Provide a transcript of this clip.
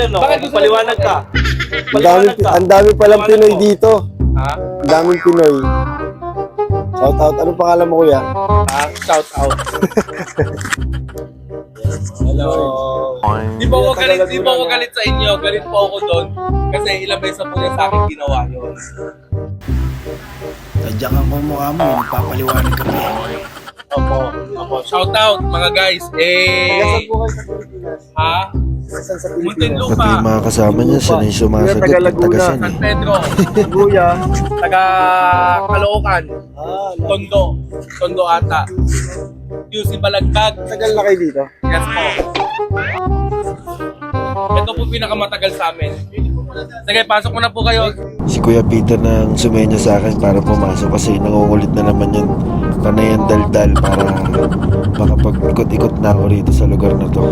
yan, no? Bakit gusto Paliwanag ka. Ang dami palang Paliwanag Pinoy mo. dito. Ha? Ang daming Pinoy. Shout out. Anong pangalan mo, kuya? Shout out. Hello. Di ba ako galit sa inyo? Galit po ako doon. Kasi ilang beses po niya sa akin ginawa yun. Tadyak ang kumukha mo, nagpapaliwanag ka pa. Opo. Shout out mga guys. Nasaan po kayo sa Pilipinas? Ha? Nasaan sa Muntin Pilipinas? lupa. Pati yung mga kasama niya, sanay sumasagot. Taga Laguna. Taga San San eh. Pedro. Kuya. Taga Caloocan. Tondo ata. QC Balagtag. Tagal na kayo dito? Yes po. Ito po pinakamatagal sa amin. Sige, pasok mo na po kayo. Si Kuya Peter nang sumenya sa akin para pumasok kasi nangungulit na naman yan. Panay ang daldal para makapag-ikot-ikot na ako rito sa lugar na to.